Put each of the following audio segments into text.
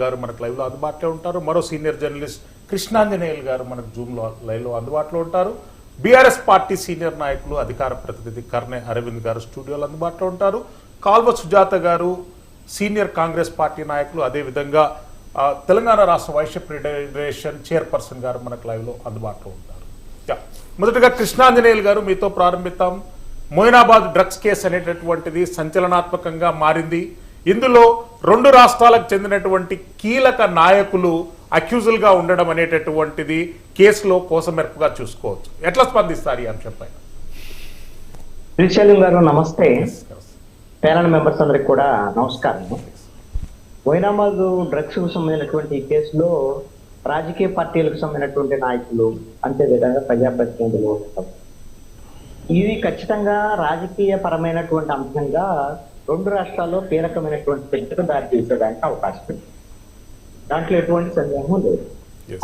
గారు మనకు లైవ్ లో అందుబాటులో ఉంటారు. మరో సీనియర్ జర్నలిస్ట్ కృష్ణాంజనేయులు గారు మనకు జూమ్ లో లైవ్ లో అందుబాటులో ఉంటారు. బీఆర్ఎస్ పార్టీ సీనియర్ నాయకులు అధికార ప్రతినిధి కర్నె అరవింద్ గారు స్టూడియోలో అందుబాటులో ఉంటారు. కాల్వ సుజాత గారు సీనియర్ కాంగ్రెస్ పార్టీ నాయకులు, అదేవిధంగా తెలంగాణ రాష్ట్ర వైశ్య ఫెడరేషన్ చైర్పర్సన్ గారు మనకు లైవ్ లో అందుబాటులో ఉంటారు. మొదటగా కృష్ణాంజనేయులు గారు మీతో ప్రారంభిద్దాం. మొయినాబాద్ డ్రగ్స్ కేసు అనేటటువంటిది సంచలనాత్మకంగా మారింది. ఇందులో రెండు రాష్ట్రాలకు చెందినటువంటి కీలక నాయకులు అక్యూజుల్ గా ఉండడం అనేటటువంటిది కేసులో కోసమెరుపుగా చూసుకోవచ్చు. ఎట్లా స్పందిస్తారు ఈ అంశంపై? శ్రీశైలం గారు నమస్తే. ప్యానల్ మెంబర్స్ అందరికి కూడా నమస్కారం. మొయినాబాద్ డ్రగ్స్ కు సంబంధించినటువంటి ఈ కేసులో రాజకీయ పార్టీలకు సంబంధించినటువంటి నాయకులు, అంతేవిధంగా ప్రజాప్రతినిధులు, ఇది ఖచ్చితంగా రాజకీయ పరమైనటువంటి అంశంగా రెండు రాష్ట్రాల్లో కీలకమైనటువంటి చర్చకు దారి తీసేదానికి అవకాశం ఉంది. దాంట్లో ఎటువంటి సందేహం లేదు.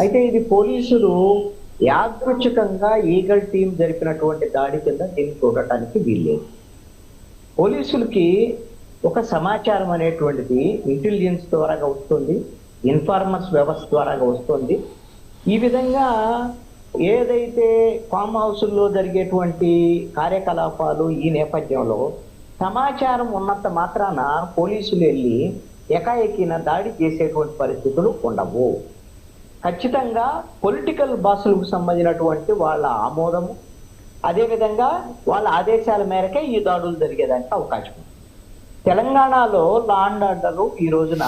అయితే ఇది పోలీసులు యాదృచ్ఛికంగా ఈగల్ టీం జరిపినటువంటి దాడి కింద దీన్ని చూడటానికి వీల్లేదు. పోలీసులకి ఒక సమాచారం అనేటువంటిది ఇంటెలిజెన్స్ ద్వారా వస్తుంది, ఇన్ఫార్మర్స్ వ్యవస్థ ద్వారా వస్తుంది. ఈ విధంగా ఏదైతే ఫామ్ హౌస్ల్లో జరిగేటువంటి కార్యకలాపాలు ఈ నేపథ్యంలో సమాచారం ఉన్నంత మాత్రాన పోలీసులు వెళ్ళి ఏకాఏకిన దాడి చేసేటువంటి పరిస్థితులు ఉండవు. ఖచ్చితంగా పొలిటికల్ బాసులకు సంబంధించినటువంటి వాళ్ళ ఆమోదము, అదేవిధంగా వాళ్ళ ఆదేశాల మేరకే ఈ దాడులు జరిగేదానికి అవకాశం ఉంది. తెలంగాణలో లా అండ్ ఆర్డర్ ఈ రోజున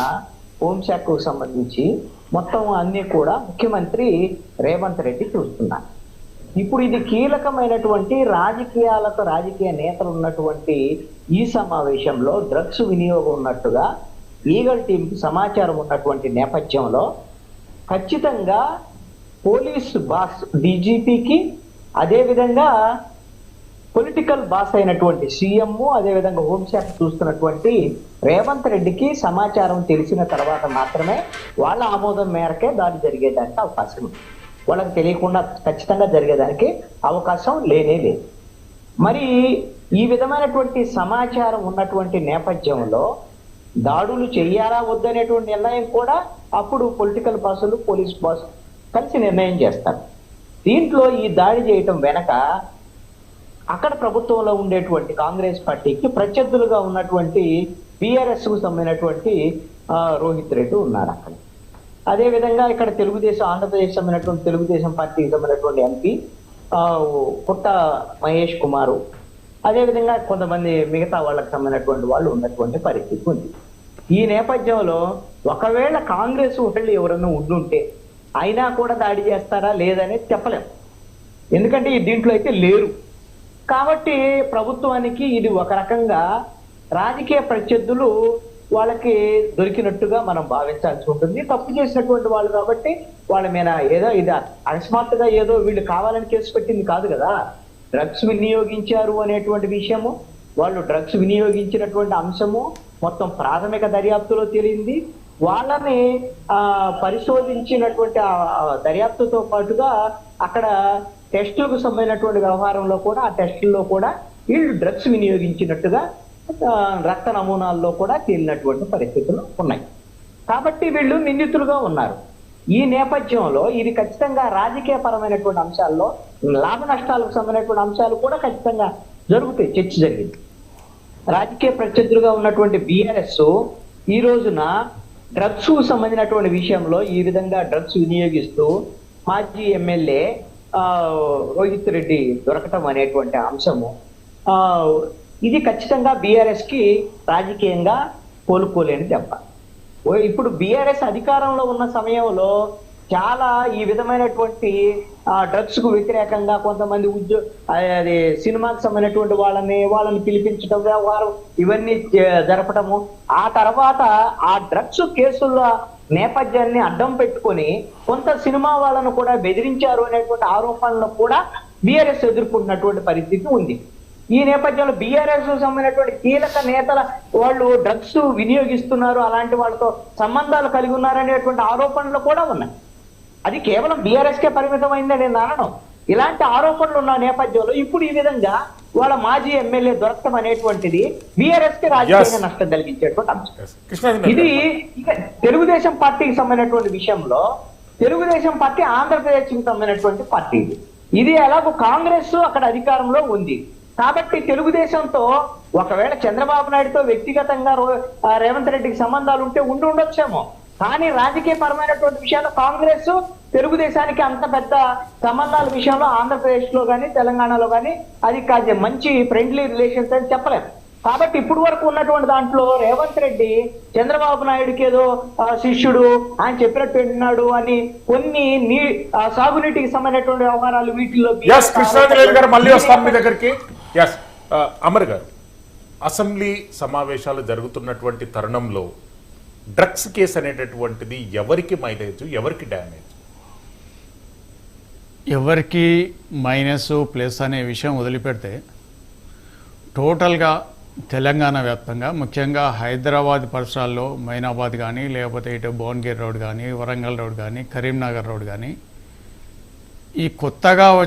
హోంశాఖకు సంబంధించి మొత్తం అన్ని కూడా ముఖ్యమంత్రి రేవంత్ రెడ్డి చూస్తున్నారు. ఇప్పుడు ఇది కీలకమైనటువంటి రాజకీయ నేతలు ఉన్నటువంటి ఈ సమావేశంలో డ్రగ్స్ వినియోగం ఉన్నట్టుగా ఈగల్ టీంకి సమాచారం ఉన్నటువంటి నేపథ్యంలో ఖచ్చితంగా పోలీస్ బాస్ డీజీపీకి, అదేవిధంగా పొలిటికల్ బాస్ అయినటువంటి సీఎం, అదేవిధంగా హోంశాఖ చూస్తున్నటువంటి రేవంత్ రెడ్డికి సమాచారం తెలిసిన తర్వాత మాత్రమే వాళ్ళ ఆమోదం మేరకే దాడి జరిగేదానికి అవకాశం ఉంది. వాళ్ళకి తెలియకుండా ఖచ్చితంగా జరిగేదానికి అవకాశం లేనే లేదు. మరి ఈ విధమైనటువంటి సమాచారం ఉన్నటువంటి నేపథ్యంలో దాడులు చెయ్యాలా వద్దనేటువంటి నిర్ణయం కూడా అప్పుడు పొలిటికల్ బాసులు, పోలీస్ బాస్ కలిసి నిర్ణయం చేస్తారు. దీంట్లో ఈ దాడి చేయటం వెనక అక్కడ ప్రభుత్వంలో ఉండేటువంటి కాంగ్రెస్ పార్టీకి ప్రత్యర్థులుగా ఉన్నటువంటి బీఆర్ఎస్ కు సంబంధించినటువంటి రోహిత్ రెడ్డి ఉన్నారు అక్కడ. అదేవిధంగా ఇక్కడ ఆంధ్రప్రదేశ్ సంబంధించినటువంటి తెలుగుదేశం పార్టీకి సంబంధించినటువంటి ఎంపీ పుట్ట మహేష్ కుమారు, అదేవిధంగా కొంతమంది మిగతా వాళ్ళకి సంబంధించినటువంటి వాళ్ళు ఉన్నటువంటి పరిస్థితి ఉంది. ఈ నేపథ్యంలో ఒకవేళ కాంగ్రెస్ వాళ్ళు ఎవరైనా ఉండుంటే అయినా కూడా దాడి చేస్తారా లేదనేది చెప్పలేము. ఎందుకంటే దీంట్లో అయితే లేరు. కాబట్టి ప్రభుత్వానికి ఇది ఒక రకంగా రాజకీయ ప్రత్యర్థులు వాళ్ళకి దొరికినట్టుగా మనం భావించాల్సి ఉంటుంది. తప్పు చేసినటువంటి వాళ్ళు కాబట్టి వాళ్ళ మీద ఏదో ఇది అకస్మాత్తుగా ఏదో వీళ్ళు కావాలని కేసు పెట్టింది కాదు కదా. డ్రగ్స్ వినియోగించారు అనేటువంటి విషయము, వాళ్ళు డ్రగ్స్ వినియోగించినటువంటి అంశము మొత్తం ప్రాథమిక దర్యాప్తులో తేలింది. వాళ్ళని పరిశోధించినటువంటి దర్యాప్తుతో పాటుగా అక్కడ టెస్టులకు సంబంధించినటువంటి వ్యవహారంలో కూడా, ఆ టెస్టుల్లో కూడా వీళ్ళు డ్రగ్స్ వినియోగించినట్టుగా రక్త నమూనాల్లో కూడా తేలినటువంటి పరిస్థితులు ఉన్నాయి. కాబట్టి వీళ్ళు నిందితులుగా ఉన్నారు. ఈ నేపథ్యంలో ఇది ఖచ్చితంగా రాజకీయ పరమైనటువంటి అంశాల్లో లాభ నష్టాలకు సంబంధించినటువంటి అంశాలు కూడా ఖచ్చితంగా జరుగుతాయి. చర్చ జరిగింది. రాజకీయ ప్రత్యర్థులుగా ఉన్నటువంటి బీఆర్ఎస్ ఈ రోజున డ్రగ్స్ సంబంధించినటువంటి విషయంలో ఈ విధంగా డ్రగ్స్ వినియోగిస్తూ మాజీ ఎమ్మెల్యే రోహిత్ రెడ్డి దొరకటం అనేటువంటి అంశము ఇది ఖచ్చితంగా బీఆర్ఎస్ కి రాజకీయంగా కోలుకోలేని దెబ్బ. ఇప్పుడు బీఆర్ఎస్ అధికారంలో ఉన్న సమయంలో చాలా ఈ విధమైనటువంటి డ్రగ్స్ కు వ్యతిరేకంగా కొంతమంది సినిమాకి సంబంధించినటువంటి వాళ్ళని పిలిపించడం, వ్యవహారం ఇవన్నీ జరపడము, ఆ తర్వాత ఆ డ్రగ్స్ కేసుల నేపథ్యాన్ని అడ్డం పెట్టుకొని కొంత సినిమా వాళ్ళను కూడా బెదిరించారు అనేటువంటి ఆరోపణలు కూడా బీఆర్ఎస్ ఎదుర్కొంటున్నటువంటి పరిస్థితి ఉంది. ఈ నేపథ్యంలో బీఆర్ఎస్ సంబంధించినటువంటి కీలక నేతల వాళ్ళు డ్రగ్స్ వినియోగిస్తున్నారు, అలాంటి వాళ్ళతో సంబంధాలు కలిగి ఉన్నారనేటువంటి ఆరోపణలు కూడా ఉన్నాయి. అది కేవలం బీఆర్ఎస్ కే పరిమితమైందని నేను అనను. ఇలాంటి ఆరోపణలు ఉన్న నేపథ్యంలో ఇప్పుడు ఈ విధంగా వాళ్ళ మాజీ ఎమ్మెల్యే దొరకడం అనేటువంటిది బీఆర్ఎస్ కి రాజకీయంగా నష్టం కలిగించేటువంటి అంశం. కృష్ణాంజనేయులు ఇది గారు. ఇక తెలుగుదేశం పార్టీకి సంబంధించినటువంటి విషయంలో తెలుగుదేశం పార్టీ ఆంధ్రప్రదేశ్ కి సంబంధించినటువంటి పార్టీ ఇది ఎలాగో కాంగ్రెస్ అక్కడ అధికారంలో ఉంది కాబట్టి తెలుగుదేశంతో ఒకవేళ చంద్రబాబు నాయుడుతో వ్యక్తిగతంగా రేవంత్ రెడ్డికి సంబంధాలు ఉంటే ఉండొచ్చేమో, కానీ రాజకీయ పరమైనటువంటి విషయాల్లో కాంగ్రెస్ తెలుగుదేశానికి అంత పెద్ద సంబంధాల విషయంలో ఆంధ్రప్రదేశ్ లో కానీ తెలంగాణలో కానీ అది కాదు మంచి ఫ్రెండ్లీ రిలేషన్స్ అని చెప్పలేదు. కాబట్టి ఇప్పుడు వరకు ఉన్నటువంటి దాంట్లో రేవంత్ రెడ్డి చంద్రబాబు నాయుడుకి ఏదో శిష్యుడు ఆయన చెప్పినట్టు విన్నాడు అని కొన్ని సాగునీటికి సంబంధించినటువంటి వ్యవహారాలు వీటిల్లో కృష్ణాంజనేయులు గారు మళ్ళీ వస్తాను మీ దగ్గరికి. ఎస్ అమర్ గారు, అసెంబ్లీ సమావేశాలు జరుగుతున్నటువంటి తరుణంలో డ్రగ్స్ కేసు అనేటటువంటిది ఎవరికి మైలేజ్, ఎవరికి డ్యామేజ్? ఎవరికి మైనస్ ప్లస్ అనే విషయం వదిలిపెడితే టోటల్గా తెలంగాణ వ్యాప్తంగా ముఖ్యంగా హైదరాబాద్ పరిసరాల్లో మైనాబాద్ కానీ లేకపోతే ఇటు భువనగిరి రోడ్ కానీ వరంగల్ రోడ్ కానీ కరీంనగర్ రోడ్ కానీ ఈ కొత్తగా వచ్చిన